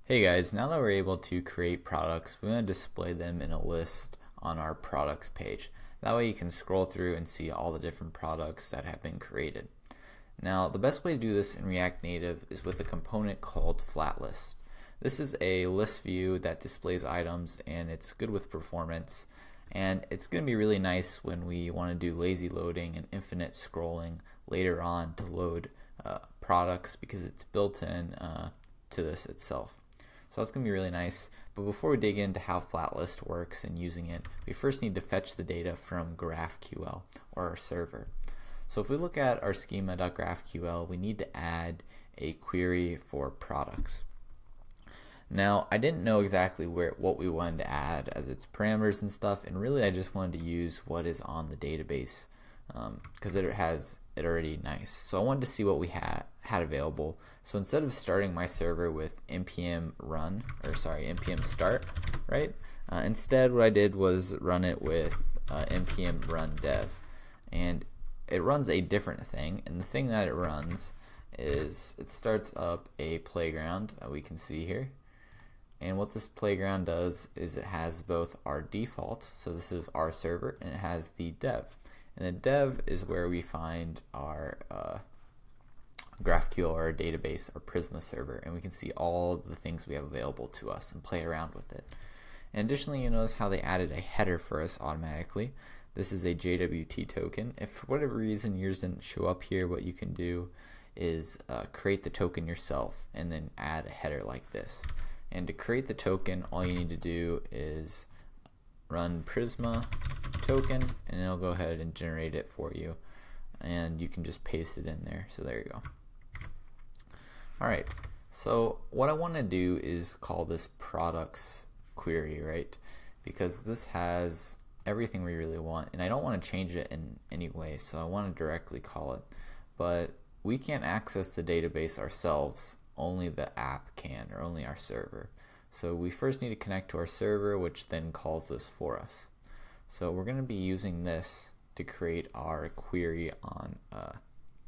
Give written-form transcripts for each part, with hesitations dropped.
Hey guys, now that we're able to create products, we want to display them in a list on our products page. That way you can scroll through and see all the different products that have been created. Now, the best way to do this in React Native is with a component called FlatList. This is a list view that displays items and it's good with performance. And it's going to be really nice when we want to do lazy loading and infinite scrolling later on to load products because it's built in to this itself. So that's going to be really nice. But before we dig into how FlatList works and using it, we first need to fetch the data from GraphQL or our server. So if we look at our schema.graphql, we need to add a query for products. Now, I didn't know exactly what we wanted to add as its parameters and stuff, and really I just wanted to use what is on the database because it has it already nice. So I wanted to see what we had available. So instead of starting my server with npm start, right? Instead, what I did was run it with npm run dev, and it runs a different thing. And the thing that it runs is it starts up a playground that we can see here. And what this playground does is it has both our default, so this is our server, and it has the dev. And the dev is where we find our GraphQL or our database, our Prisma server, and we can see all the things we have available to us and play around with it. And additionally, you notice how they added a header for us automatically. This is a JWT token. If for whatever reason yours didn't show up here, what you can do is create the token yourself and then add a header like this. And to create the token, all you need to do is run Prisma token, and it'll go ahead and generate it for you. And you can just paste it in there. So there you go. Alright, so what I want to do is call this products query, right? Because this has everything we really want, and I don't want to change it in any way, so I want to directly call it. But we can't access the database ourselves. Only the app can, or only our server. So we first need to connect to our server, which then calls this for us. So we're going to be using this to create our query on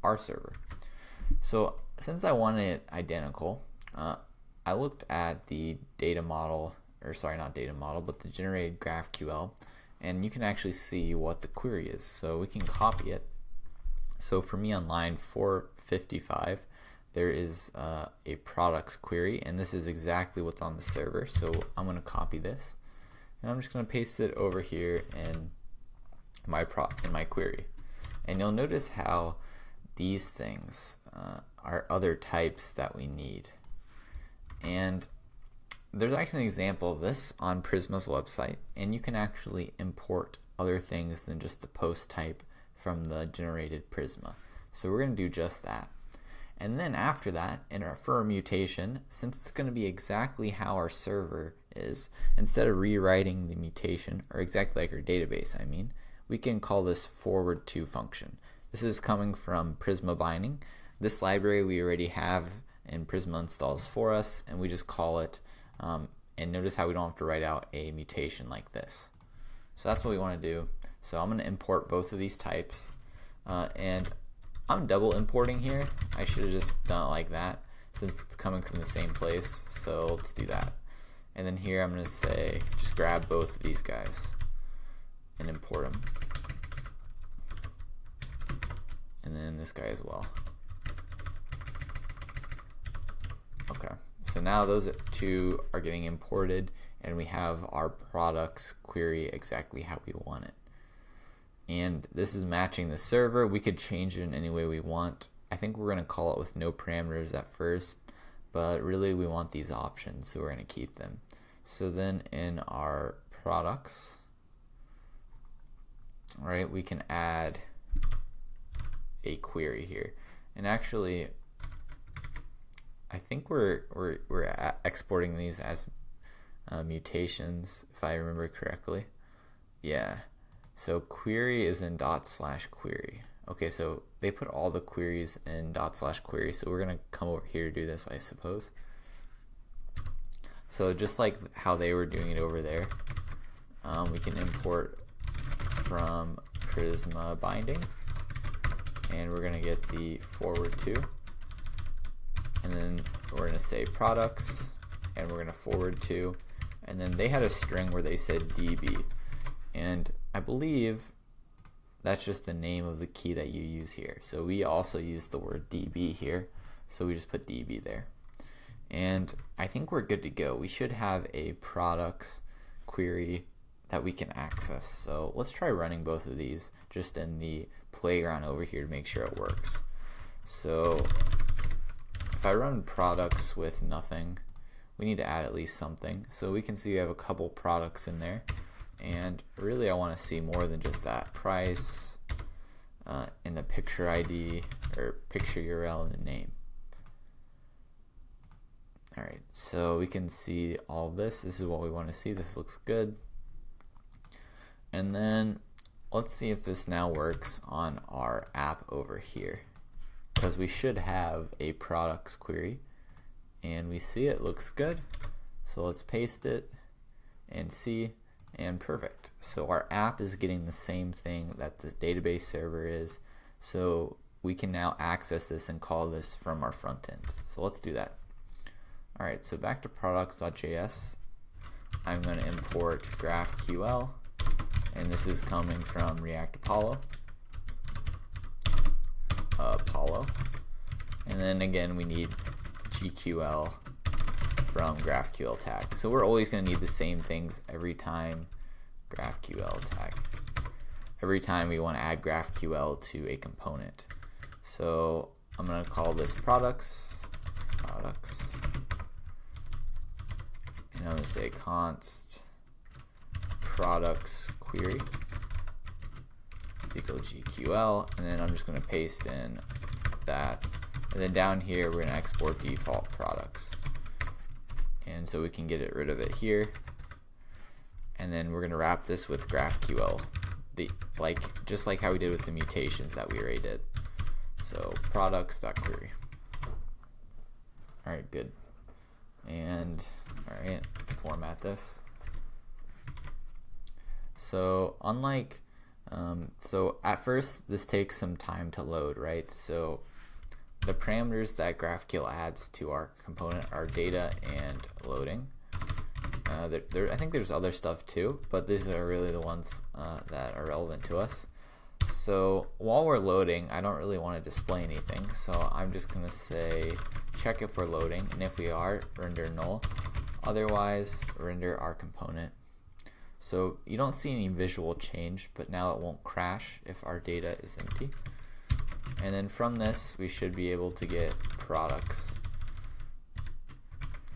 our server. So since I want it identical, I looked at the data model, or sorry, not data model, but the generated GraphQL, and you can actually see what the query is. So we can copy it. So for me on line 455, there is a products query, and this is exactly what's on the server. So I'm going to copy this, and I'm just going to paste it over here in my query. And you'll notice how these things are other types that we need. And there's actually an example of this on Prisma's website, and you can actually import other things than just the post type from the generated Prisma. So we're going to do just that. And then after that, for our mutation, since it's going to be exactly how our server is, instead of rewriting the mutation, or exactly like our database, we can call this forward to function. This is coming from Prisma binding. This library we already have and Prisma installs for us, and we just call it, and notice how we don't have to write out a mutation like this. So that's what we want to do. So I'm going to import both of these types, and I'm double importing here. I should have just done it like that since it's coming from the same place. So let's do that. And then here I'm going to say just grab both of these guys and import them. And then this guy as well. Okay, so now those two are getting imported, and we have our products query exactly how we want it. And this is matching the server. We could change it in any way we want. I think we're going to call it with no parameters at first, but really we want these options, so we're going to keep them. So then in our products, right, we can add a query here. And actually, I think we're exporting these as mutations, if I remember correctly. Yeah. So query is in /query. Okay, so they put all the queries in /query, so we're going to come over here to do this, I suppose. So just like how they were doing it over there, we can import from Prisma binding, and we're going to get the forward to, and then we're going to say products, and we're going to forward to, and then they had a string where they said DB, and I believe that's just the name of the key that you use here. So we also use the word DB here, so we just put DB there. And I think we're good to go. We should have a products query that we can access. So let's try running both of these just in the playground over here to make sure it works. So if I run products with nothing, we need to add at least something. So we can see we have a couple products in there, and really I want to see more than just that. Price, in the picture ID or picture URL and the name. Alright, so we can see all of this. This is what we want to see. This looks good. And then let's see if this now works on our app over here, because we should have a products query, and we see it looks good. So let's paste it and see, and perfect. So our app is getting the same thing that the database server is, so we can now access this and call this from our front end. So let's do that. Alright, so back to products.js. I'm going to import GraphQL, and this is coming from React Apollo. And then again, we need GQL from GraphQL tag. So we're always going to need the same things every time. GraphQL tag. Every time we want to add GraphQL to a component. So I'm going to call this products. And I'm going to say const products query equal GQL, and then I'm just going to paste in that, and then down here we're going to export default products, and so we can get rid of it here, and then we're going to wrap this with GraphQL, just like how we did with the mutations that we already did. So products.query. Alright, good. And alright, let's format this. So unlike, so at first this takes some time to load, right? So the parameters that GraphQL adds to our component are data and loading. I think there's other stuff too, but these are really the ones that are relevant to us. So while we're loading, I don't really want to display anything, so I'm just going to say check if we're loading, and if we are, render null. Otherwise, render our component. So you don't see any visual change, but now it won't crash if our data is empty. And then from this, we should be able to get products.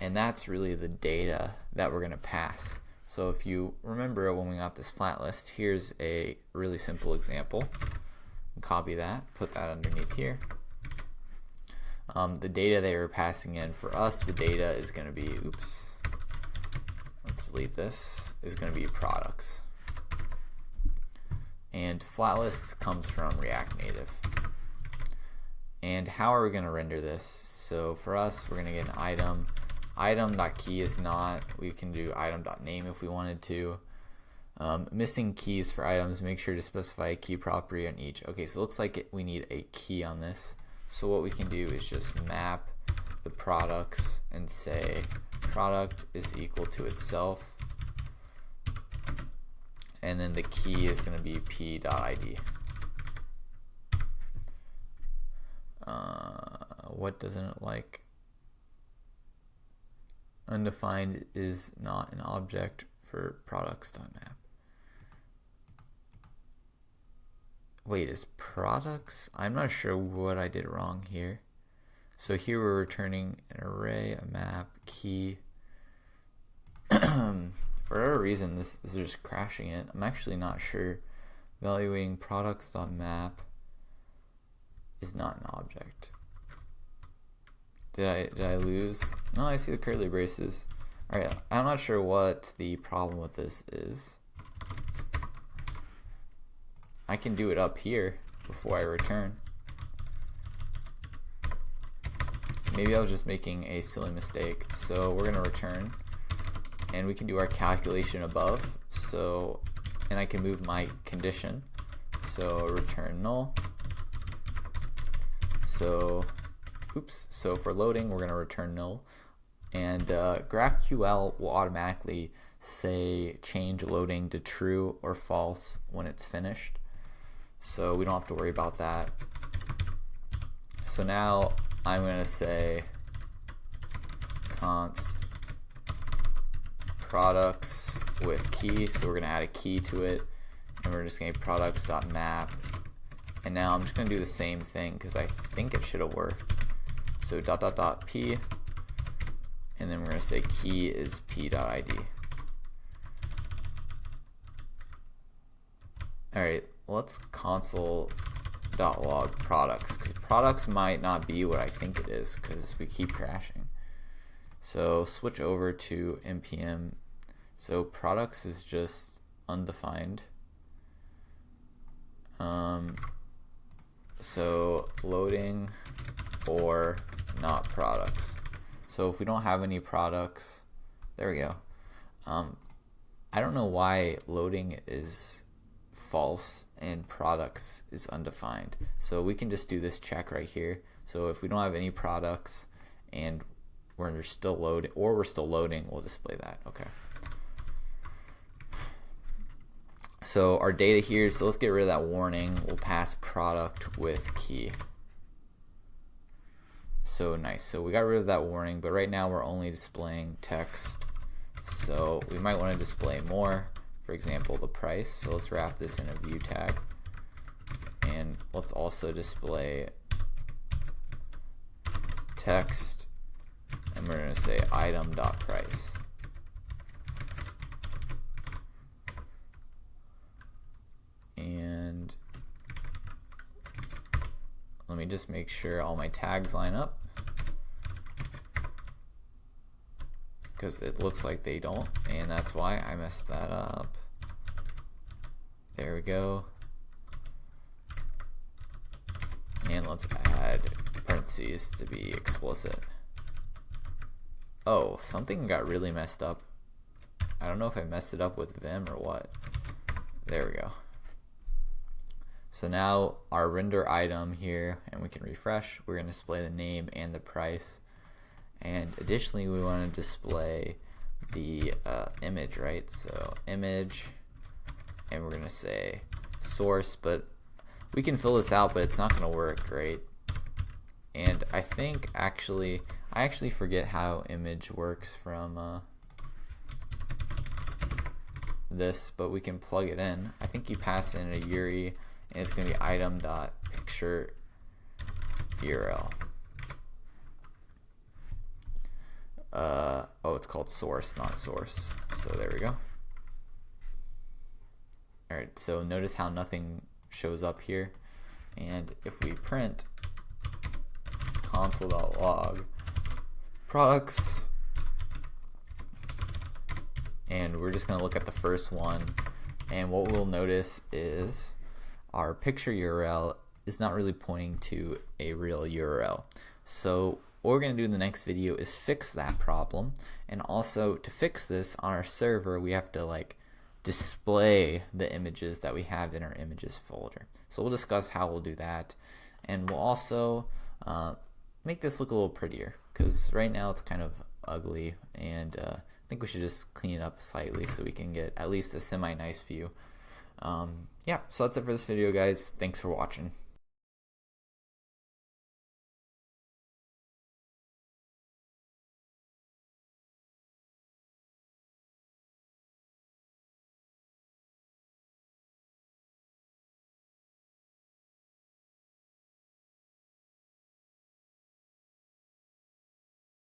And that's really the data that we're going to pass. So if you remember when we got this flat list, here's a really simple example. Copy that, put that underneath here. The data they were passing in, for us the data is going to be, let's delete this, is going to be products. And FlatList comes from React Native. And how are we going to render this? So for us, we're going to get an item. Item.key is not, we can do item.name if we wanted to. Missing keys for items, make sure to specify a key property on each. Okay, so it looks like we need a key on this. So what we can do is just map the products and say product is equal to itself. And then the key is going to be p.id. What doesn't it like? Undefined is not an object for products.map. Wait, is products? I'm not sure what I did wrong here. So here we're returning an array, a map, key. For whatever reason, this is just crashing it. I'm actually not sure. Valuing products.map is not an object. Did I lose? No, I see the curly braces. Alright, I'm not sure what the problem with this is. I can do it up here before I return. Maybe I was just making a silly mistake. So we're gonna return, and we can do our calculation above. So, and I can move my condition. So return null. So, so for loading, we're gonna return null. And GraphQL will automatically say change loading to true or false when it's finished, so we don't have to worry about that. So now I'm going to say const products with key, so we're going to add a key to it, and we're just going to products.map, and now I'm just going to do the same thing because I think it should have worked. So .p, and then we're going to say key is p.id. Alright, let's console.log products, because products might not be what I think it is because we keep crashing. So switch over to npm. So products is just undefined. So loading or not products. So if we don't have any products, there we go. I don't know why loading is false and products is undefined. So we can just do this check right here. So if we don't have any products and we're still loading, or we're still loading, we'll display that. Okay. So our data here, so let's get rid of that warning. We'll pass product with key. So nice. So we got rid of that warning, but right now we're only displaying text. So we might want to display more. For example, the price. So let's wrap this in a view tag. And let's also display text, and we're going to say item.price. And let me just make sure all my tags line up, because it looks like they don't, and that's why I messed that up. There we go. And let's add parentheses to be explicit. Oh, something got really messed up. I don't know if I messed it up with Vim or what. There we go. So now our render item here, and we can refresh, we're going to display the name and the price. And additionally, we want to display the image, right? So image, and we're going to say source, but we can fill this out, but it's not going to work great. And I think I actually forget how image works from this, but we can plug it in. I think you pass in a URI, and it's going to be item.picture URL. Oh, it's called source, not source. So there we go. Alright, so notice how nothing shows up here. And if we print console.log products, and we're just going to look at the first one, and what we'll notice is our picture URL is not really pointing to a real URL. So what we're going to do in the next video is fix that problem, and also to fix this on our server we have to display the images that we have in our images folder. So we'll discuss how we'll do that, and we'll also make this look a little prettier, because right now it's kind of ugly, and I think we should just clean it up slightly so we can get at least a semi-nice view. Yeah, so that's it for this video, guys. Thanks for watching.